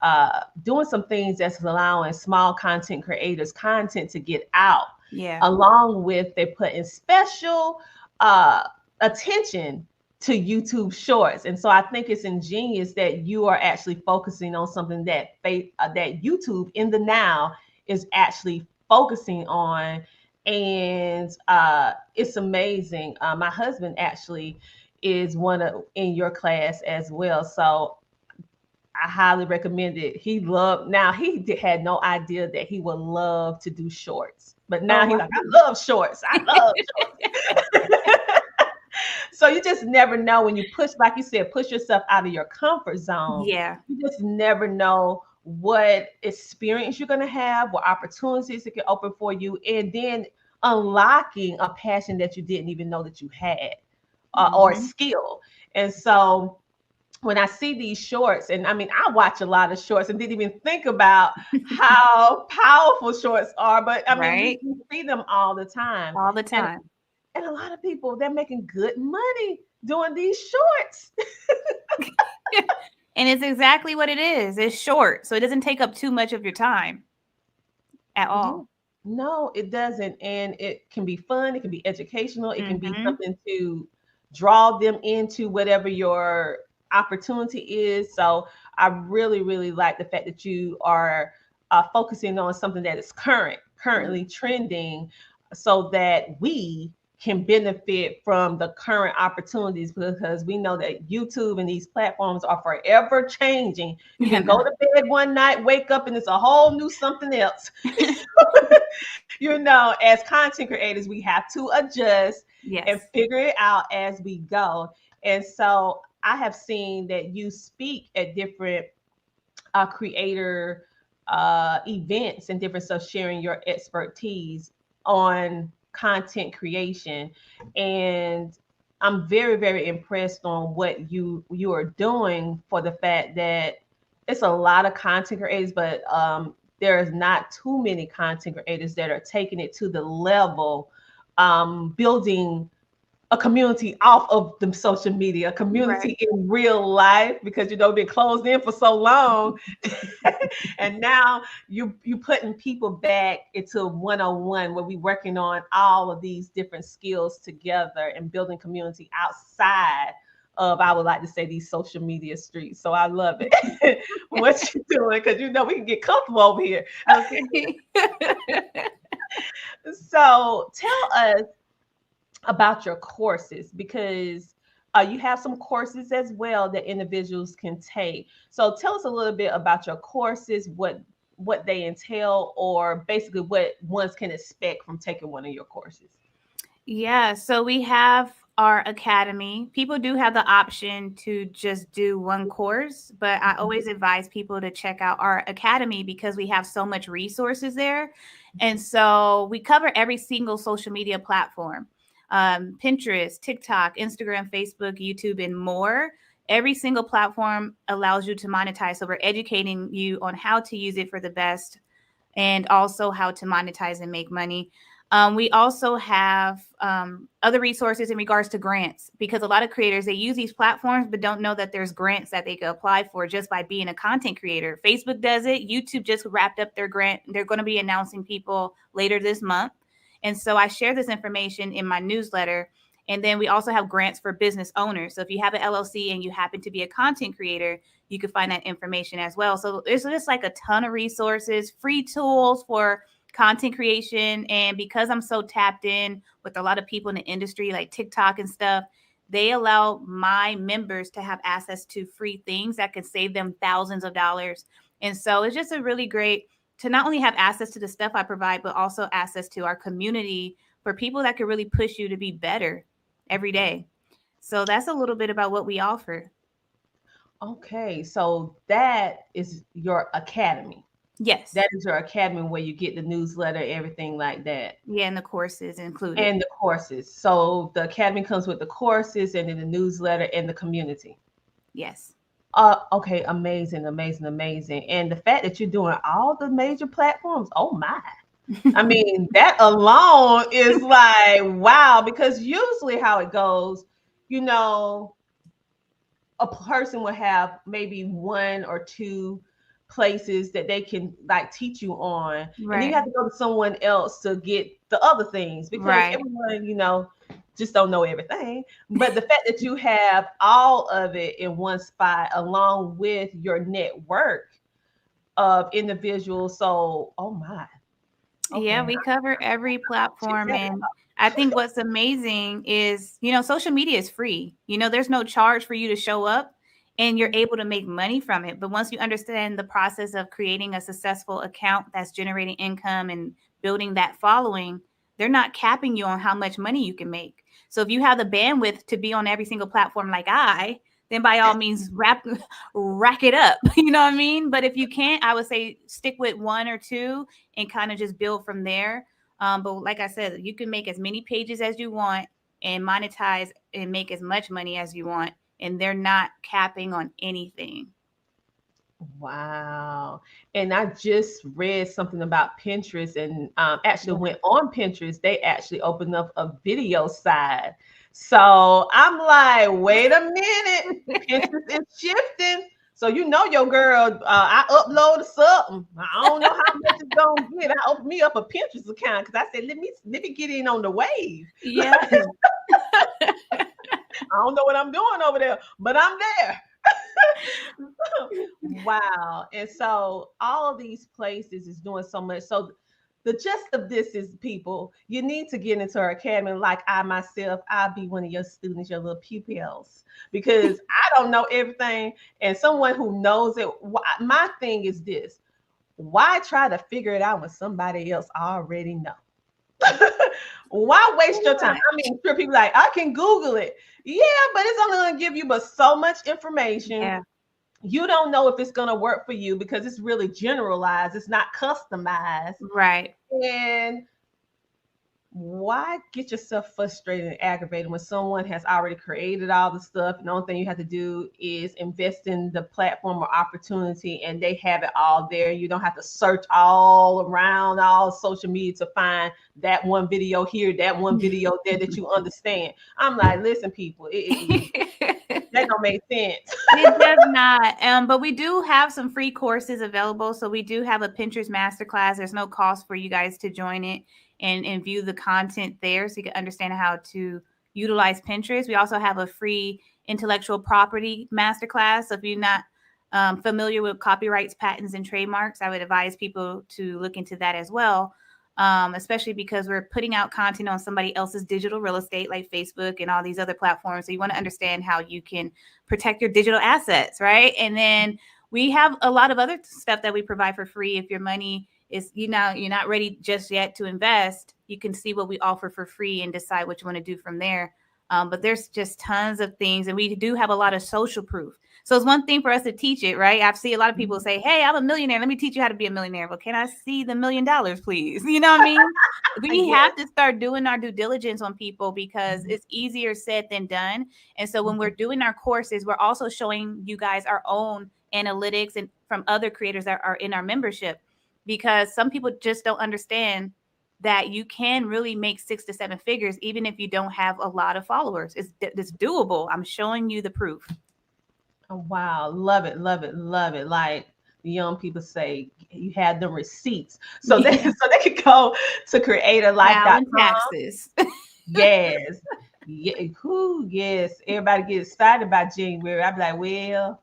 doing some things that's allowing small content creators content to get out. Yeah. Along with they're putting special attention to YouTube Shorts, and so I think it's ingenious that you are actually focusing on something that that YouTube in the now is actually focusing on, and it's amazing. My husband actually is in your class as well. So I highly recommend it. He had no idea that he would love to do shorts, but now he's like, I love shorts. I love shorts. So you just never know when you push, like you said, push yourself out of your comfort zone. Yeah. You just never know what experience you're going to have, what opportunities it can open for you, and then unlocking a passion that you didn't even know that you had. Or skill. And so when I see these shorts, and I mean, I watch a lot of shorts and didn't even think about how powerful shorts are, but I mean, you see them all the time. All the time. And a lot of people, they're making good money doing these shorts. And it's exactly what it is. It's short, so it doesn't take up too much of your time at Yeah. all. No, it doesn't. And it can be fun, it can be educational, it can be Mm-hmm. something to draw them into whatever your opportunity is. So I really, really like the fact that you are focusing on something that is currently trending, so that we can benefit from the current opportunities, because we know that YouTube and these platforms are forever changing. You Yeah, can go no. to bed one night, wake up, and it's a whole new something else. As content creators, we have to adjust and Yes. figure it out as we go. And so I have seen that you speak at different creator events and different stuff, sharing your expertise on content creation. And I'm very, very impressed on what you are doing, for the fact that it's a lot of content creators, but there is not too many content creators that are taking it to the level, building a community off of the social media, a Right. community in real life, because been closed in for so long. And now you putting people back into one-on-one, where we working on all of these different skills together and building community outside of, I would like to say, these social media streets. So I love it. What you doing, because we can get comfortable over here. Okay. So tell us about your courses, because you have some courses as well that individuals can take. So tell us a little bit about your courses, what they entail, or basically what ones can expect from taking one of your courses. Yeah, so we have our academy. People do have the option to just do one course, but I always advise people to check out our academy because we have so much resources there. And so we cover every single social media platform, Pinterest, TikTok, Instagram, Facebook, YouTube, and more. Every single platform allows you to monetize. So we're educating you on how to use it for the best, and also how to monetize and make money. We also have other resources in regards to grants, because a lot of creators, they use these platforms but don't know that there's grants that they could apply for just by being a content creator. Facebook does it. YouTube just wrapped up their grant. They're going to be announcing people later this month. And so I share this information in my newsletter. And then we also have grants for business owners. So if you have an LLC and you happen to be a content creator, you can find that information as well. So there's just like a ton of resources, free tools for content creation. And because I'm so tapped in with a lot of people in the industry, like TikTok and stuff, they allow my members to have access to free things that can save them thousands of dollars. And so it's just a really great to not only have access to the stuff I provide, but also access to our community for people that could really push you to be better every day. So that's a little bit about what we offer. Okay, so that is your academy. Yes. That is your academy, where you get the newsletter, everything like that, Yeah, and the courses included. and the courses. So the academy comes with the courses, and then the newsletter and the community. Yes. Okay, amazing, amazing, amazing. And the fact that you're doing all the major platforms, oh my. I mean, that alone is like, wow, because usually how it goes, you know, a person will have maybe one or two places that they can like teach you on, and then you Right. have to go to someone else to get the other things, because Right. everyone just don't know everything. But the fact that you have all of it in one spot, along with your network of individuals, so oh my. Yeah, Okay. we cover every Check platform. that And I think what's amazing is, social media is free. There's no charge for you to show up and you're able to make money from it. But once you understand the process of creating a successful account that's generating income and building that following, they're not capping you on how much money you can make. So if you have the bandwidth to be on every single platform like then by all means rack it up. You know what I mean? But if you can't, I would say stick with one or two and kind of just build from there. But like I said, you can make as many pages as you want and monetize and make as much money as you want. And they're not capping on anything. Wow. And I just read something about Pinterest and actually Yeah. went on Pinterest. They actually opened up a video side. So I'm like, wait a minute. Pinterest is shifting. So you know your girl, I uploaded something. I don't know how much it's gonna get. I opened me up a Pinterest account because I said, let me get in on the wave. Yeah. I don't know what I'm doing over there, but I'm there. Wow. And so all of these places is doing so much. So the gist of this is, people, you need to get into our academy. Like I myself, I'll be one of your students, your little pupils, because I don't know everything. And someone who knows it, my thing is this: why try to figure it out when somebody else already know? Why waste your time? I mean, sure, people like, I can Google it. Yeah, but it's only going to give you but so much information. Yeah. You don't know if it's going to work for you because it's really generalized. It's not customized. Right. And why get yourself frustrated and aggravated when someone has already created all the stuff and the only thing you have to do is invest in the platform or opportunity and they have it all there. You don't have to search all around all social media to find that one video here, that one video there that you understand. I'm like, listen, people, that don't make sense. It does not. But we do have some free courses available. So we do have a Pinterest masterclass. There's no cost for you guys to join it and view the content there so you can understand how to utilize Pinterest. We also have a free intellectual property masterclass. So if you're not familiar with copyrights, patents, and trademarks, I would advise people to look into that as well. Especially because we're putting out content on somebody else's digital real estate like Facebook and all these other platforms. So you want to understand how you can protect your digital assets, right? And then we have a lot of other stuff that we provide for free. If your money is, you're not ready just yet to invest, you can see what we offer for free and decide what you want to do from there. But there's just tons of things, and we do have a lot of social proof. So it's one thing for us to teach it, right? I've seen a lot of people say, hey, I'm a millionaire. Let me teach you how to be a millionaire. But can I see the $1 million, please? You know what I mean? We Yes. have to start doing our due diligence on people because it's easier said than done. And so when we're doing our courses, we're also showing you guys our own analytics and from other creators that are in our membership, because some people just don't understand that you can really make 6 to 7 figures even if you don't have a lot of followers. It's doable. I'm showing you the proof. Oh, wow. Love it, love it, love it. Like the young people say, you had the receipts. So they Yeah. so they could go to Filing creatorlife.com. taxes. Yes. Yeah, who yes. Everybody get excited about January. I'd be like, well,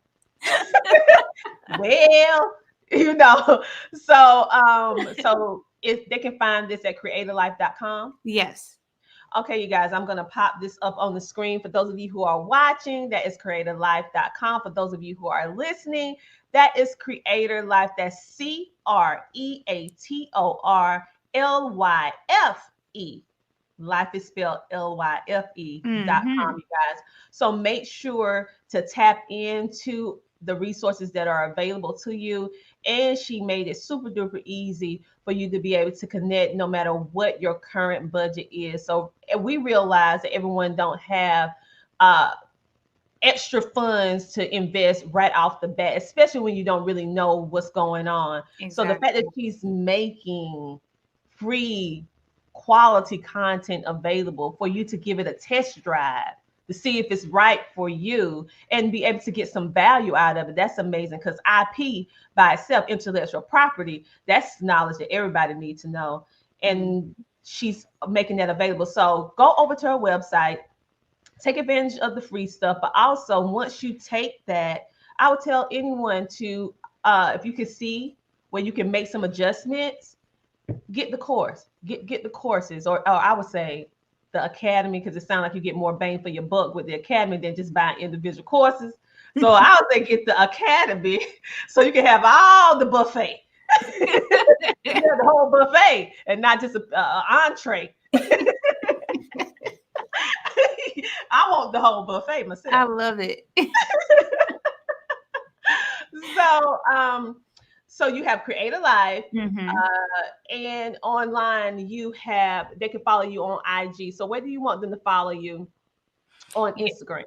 you know. So if they can find this at creatorlife.com. Yes. Okay, you guys, I'm going to pop this up on the screen. For those of you who are watching, that is creatorlife.com. For those of you who are listening, that is Creator Life. That's CreatorLyfe. Life is spelled Lyfe.com, you guys. So make sure to tap into the resources that are available to you. And she made it super duper easy for you to be able to connect no matter what your current budget is. So we realize that everyone don't have uh, extra funds to invest right off the bat, especially when you don't really know what's going on. Exactly. So the fact that she's making free quality content available for you to give it a test drive to see if it's right for you and be able to get some value out of it. That's amazing, because IP by itself, intellectual property, that's knowledge that everybody needs to know. And she's making that available. So go over to her website, take advantage of the free stuff. But also, once you take that, I would tell anyone to, if you can see where you can make some adjustments, get the course, get the courses, or I would say the academy, because it sounds like you get more bang for your buck with the academy than just buying individual courses. So I would say get the academy so you can have all the buffet. You have the whole buffet and not just an entree. I want the whole buffet myself. I love it. So you have Creator Life, Mhm. and online they can follow you on IG. So where do you want them to follow you on Instagram?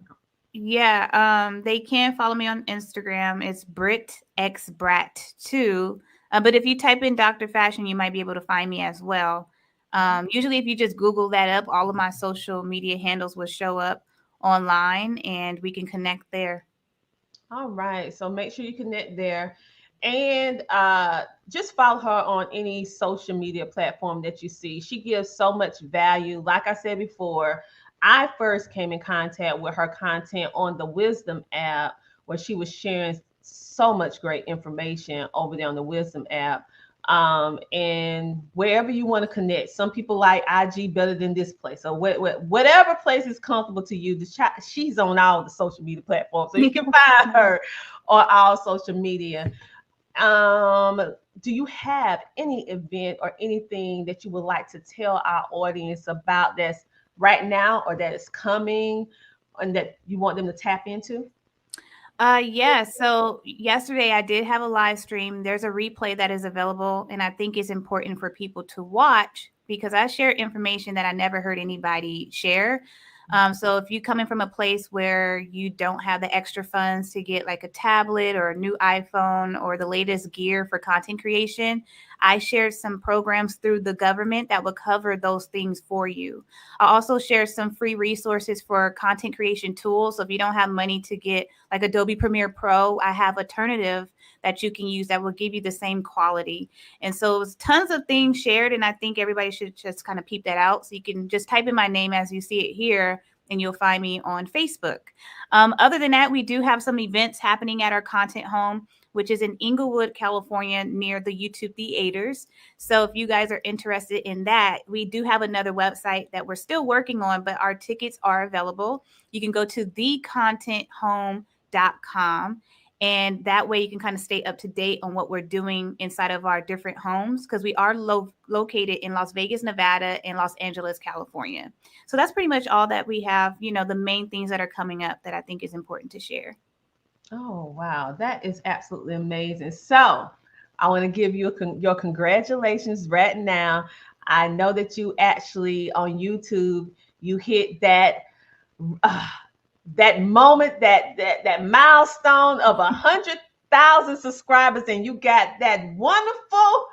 Yeah, they can follow me on Instagram. It's BritXBrat2. But if you type in Dr. Fashion, you might be able to find me as well. Usually, if you just Google that up, all of my social media handles will show up online and we can connect there. All right. So make sure you connect there and just follow her on any social media platform that you see. She gives so much value. Like I said before, I first came in contact with her content on the Wisdom app where she was sharing so much great information over there on the Wisdom app. And wherever you want to connect, some people like IG better than this place. So whatever place is comfortable to you, she's on all the social media platforms, so you can find her on all social media. Do you have any event or anything that you would like to tell our audience about that's right now or that is coming and that you want them to tap into? Yeah. So yesterday I did have a live stream. There's a replay that is available, and I think it's important for people to watch because I share information that I never heard anybody share. So if you coming from a place where you don't have the extra funds to get like a tablet or a new iPhone or the latest gear for content creation, I shared some programs through the government that will cover those things for you. I also share some free resources for content creation tools. So if you don't have money to get like Adobe Premiere Pro, I have alternative that you can use that will give you the same quality. And so it's tons of things shared, and I think everybody should just kind of peep that out. So you can just type in my name as you see it here, and you'll find me on Facebook. Other than that, we do have some events happening at our content home, which is in Inglewood, California, near the YouTube theaters. So if you guys are interested in that, we do have another website that we're still working on, but our tickets are available. You can go to thecontenthome.com. And that way you can kind of stay up to date on what we're doing inside of our different homes because we are located in Las Vegas, Nevada, and Los Angeles, California. So that's pretty much all that we have, the main things that are coming up that I think is important to share. Oh, wow. That is absolutely amazing. So, I want to give you your congratulations right now. I know that you actually on YouTube, you hit uh, that moment, that milestone of 100,000 subscribers, and you got that wonderful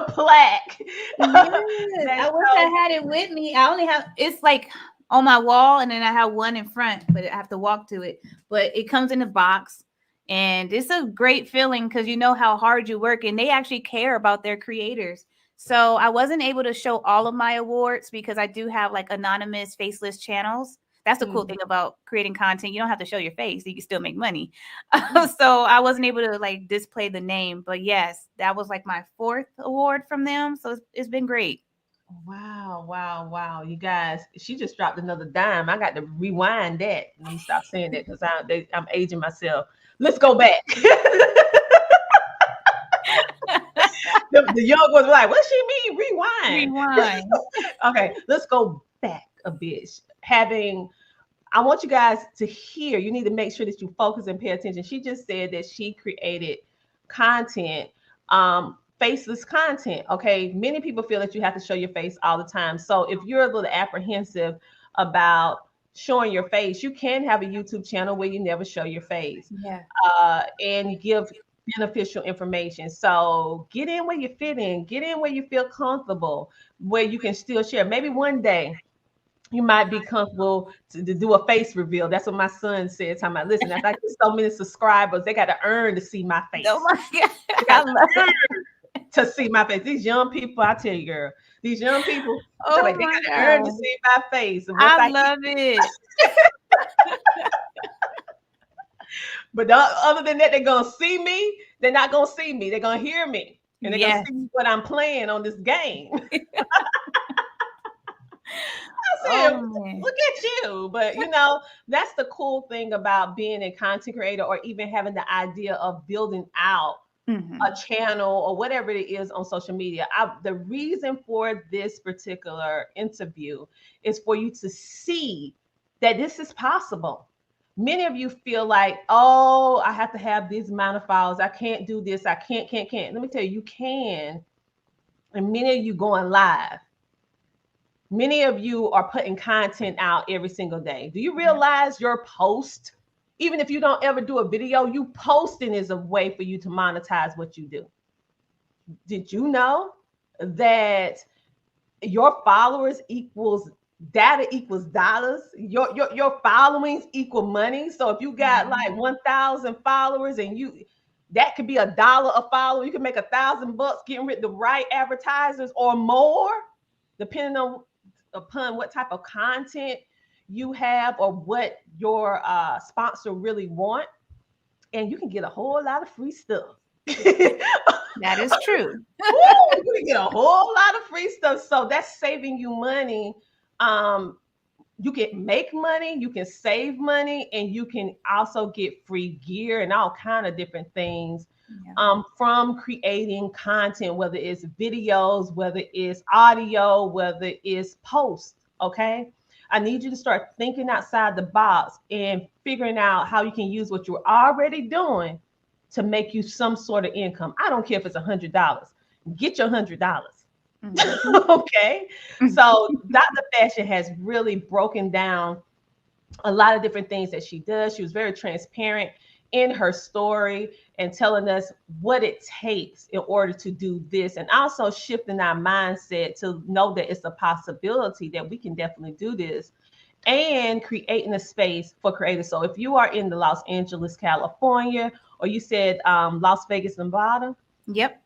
plaque. Yes, That's I wish I had it with me. I only have it's like on my wall, and then I have one in front, but I have to walk to it. But it comes in a box, and it's a great feeling because you know how hard you work, and they actually care about their creators. So I wasn't able to show all of my awards because I do have like anonymous, faceless channels. That's the cool thing about creating content. You don't have to show your face; you can still make money. So I wasn't able to like display the name, but yes, that was like my fourth award from them. So it's been great. Wow, wow, wow. You guys, she just dropped another dime. I got to rewind that. Let me stop saying that because I'm aging myself. Let's go back. The young ones were like, what she mean? Rewind. Rewind. Okay, let's go back a bit. I want you guys to hear, you need to make sure that you focus and pay attention. She just said that she created content, faceless content. Okay. Many people feel that you have to show your face all the time. So if you're a little apprehensive about showing your face, you can have a YouTube channel where you never show your face Yeah. and give beneficial information. So get in where you fit in, get in where you feel comfortable, where you can still share. Maybe one day you might be comfortable to do a face reveal. That's what my son said. Talking about, listen, after I get so many subscribers, they got to earn to see my face. Oh my God. They got to earn to see my face. These young people, I tell you, girl, these young people, Oh they my got to earn to God. see my face. And I love it. but other than that, they're gonna see me. They're not gonna see me. They're gonna hear me, and they're gonna Yes. see what I'm playing on this game. Oh man. Look at you. But that's the cool thing about being a content creator or even having the idea of building out Mhm. a channel or whatever it is on social media. The reason for this particular interview is for you to see that this is possible. Many of you feel like, oh, I have to have these amount of followers. I can't do this. I can't. Let me tell you, you can. And many of you going live. Many of you are putting content out every single day. Do you realize your post, even if you don't ever do a video, you posting is a way for you to monetize what you do? Did you know that your followers equals data equals dollars? Your followings equal money. So if you got like 1,000 followers and that could be $1 a follower, you can make $1,000 getting rid of the right advertisers or more, depending upon what type of content you have or what your sponsor really want. And you can get a whole lot of free stuff. That is true. Ooh, you can get a whole lot of free stuff. So that's saving you money. You can make money, you can save money, and you can also get free gear and all kind of different things from creating content, whether it's videos, whether it's audio, whether it's posts. Okay. I need you to start thinking outside the box and figuring out how you can use what you're already doing to make you some sort of income. I don't care if it's $100. Get your $100. Okay. So Dr. Fashion has really broken down a lot of different things that she does. She was very transparent in her story and telling us what it takes in order to do this, and also shifting our mindset to know that it's a possibility that we can definitely do this, and creating a space for creators. So if you are in the Los Angeles, California, or you said Las Vegas, Nevada, Yep.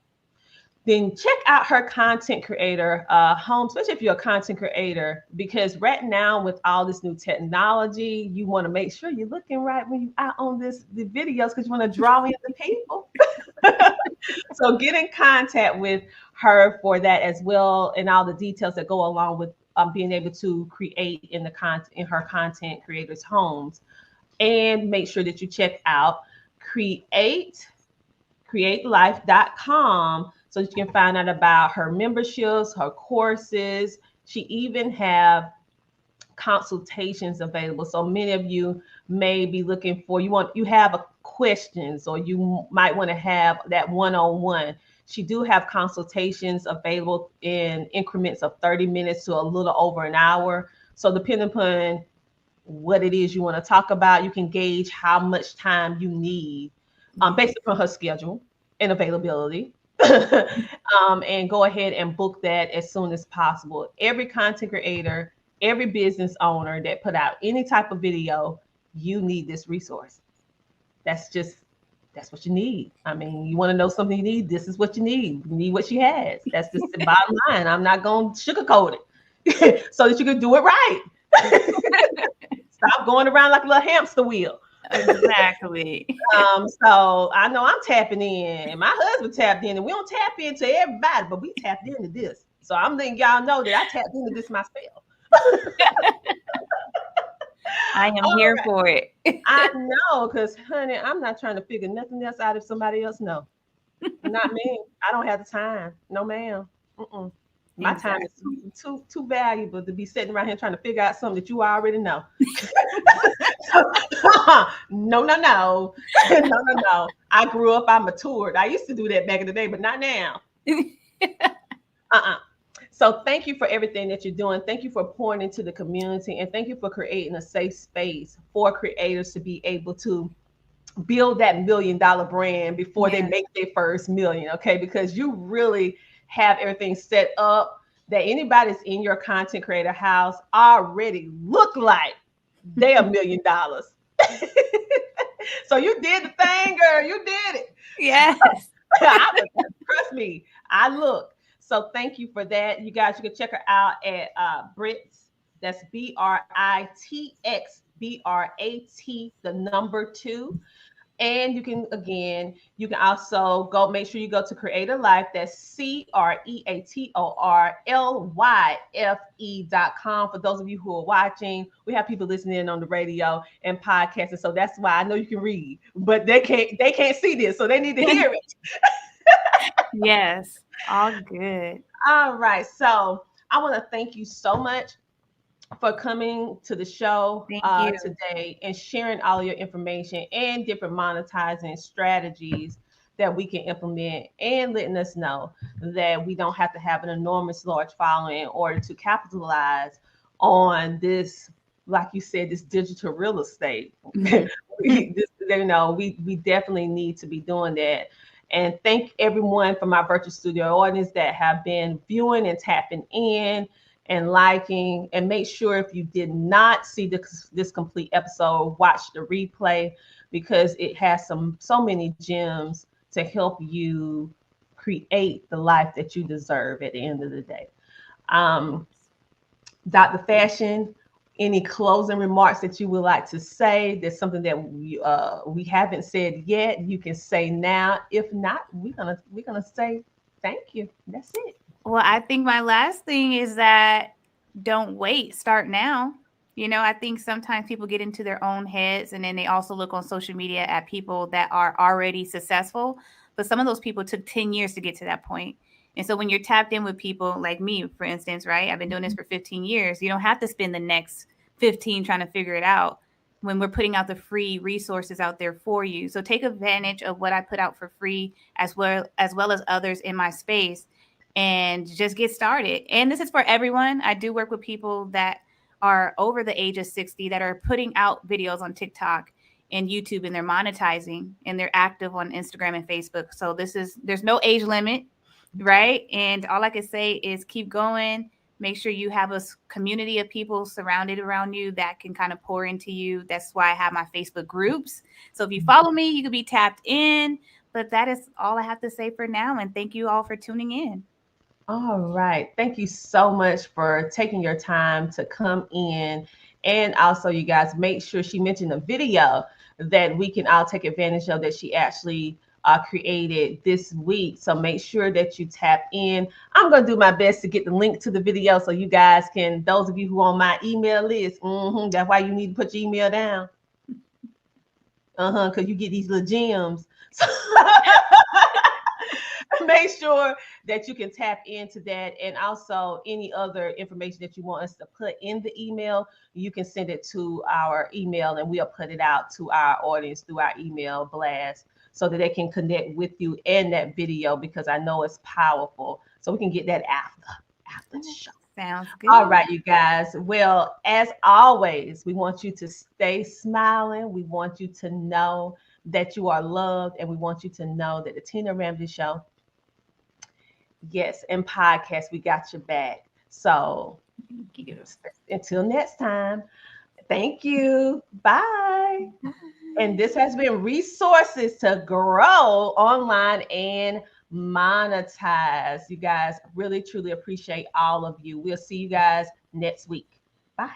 then check out her content creator home, especially if you're a content creator, because right now with all this new technology, you want to make sure you're looking right when you're out on the videos, because you want to draw in the people. So get in contact with her for that as well, and all the details that go along with being able to create in her content creators' homes. And make sure that you check out createlife.com so that you can find out about her memberships, her courses. She even have consultations available. So many of you may be looking for, you have questions, or you might want to have that one-on-one. She do have consultations available in increments of 30 minutes to a little over an hour. So depending upon what it is you want to talk about, you can gauge how much time you need based upon her schedule and availability. And go ahead and book that as soon as possible. Every content creator, every business owner that put out any type of video, you need this resource. That's what you need. I mean, you want to know something you need, this is what you need. You need what she has. That's just the bottom line. I'm not going to sugarcoat it so that you can do it right. Stop going around like a little hamster wheel. Exactly. So I know I'm tapping in, and my husband tapped in, and we don't tap into everybody, but we tapped into this. So I'm letting y'all know that I tapped into this myself. I am here for it. I know, because honey, I'm not trying to figure nothing else out if somebody else knows. Not me. I don't have the time. No, ma'am. My time is too valuable to be sitting around here trying to figure out something that you already know. No. I grew up, I matured. I used to do that back in the day, but not now. So thank you for everything that you're doing. Thank you for pouring into the community, and thank you for creating a safe space for creators to be able to build that $1 million brand before they make their first million. Okay, because you really have everything set up that anybody's in your content creator house already look like they $1 million. So you did the thing, girl. You did it. Yes. Trust me, I look. So thank you for that. You guys, you can check her out at Brits. That's BRITX, BRAT, the number 2. And you can also go, make sure you go to Creator Lyfe. That's CreatorLyfe.com. For those of you who are watching, we have people listening on the radio and podcasting. So that's why I know you can read, but they can't see this, so they need to hear it. Yes, all good. All right. So I want to thank you so much for coming to the show today and sharing all your information and different monetizing strategies that we can implement, and letting us know that we don't have to have an enormous large following in order to capitalize on this, like you said, this digital real estate. we definitely need to be doing that. And thank everyone from my virtual studio audience that have been viewing and tapping in and liking. And make sure if you did not see this complete episode, watch the replay, because it has so many gems to help you create the life that you deserve at the end of the day. Dr. Fashion, any closing remarks that you would like to say? There's something that we haven't said yet. You can say now. If not, we're gonna say thank you. That's it. Well, I think my last thing is that don't wait. Start now. I think sometimes people get into their own heads, and then they also look on social media at people that are already successful. But some of those people took 10 years to get to that point. And so when you're tapped in with people like me, for instance, right? I've been doing this for 15 years. You don't have to spend the next 15 trying to figure it out when we're putting out the free resources out there for you. So take advantage of what I put out for free, as well as others in my space, and just get started. And this is for everyone. I do work with people that are over the age of 60 that are putting out videos on TikTok and YouTube, and they're monetizing, and they're active on Instagram and Facebook. So there's no age limit, right? And all I can say is keep going. Make sure you have a community of people surrounded around you that can kind of pour into you. That's why I have my Facebook groups. So if you follow me, you can be tapped in. But that is all I have to say for now. And thank you all for tuning in. All right. Thank you so much for taking your time to come in. And also, you guys, make sure she mentioned a video that we can all take advantage of that she actually created this week. So make sure that you tap in. I'm going to do my best to get the link to the video so you guys can, those of you who are on my email list, that's why you need to put your email down. Because you get these little gems. Make sure that you can tap into that. And also any other information that you want us to put in the email, you can send it to our email and we'll put it out to our audience through our email blast so that they can connect with you in that video, because I know it's powerful. So we can get that after the show. Sounds good. All right, you guys. Well, as always, we want you to stay smiling. We want you to know that you are loved, and we want you to know that the Tina Ramsay Show, yes, and podcast, we got your back. So until next time, thank you. Bye. And this has been Resources to Grow Online and Monetize. You guys, really, truly appreciate all of you. We'll see you guys next week. Bye.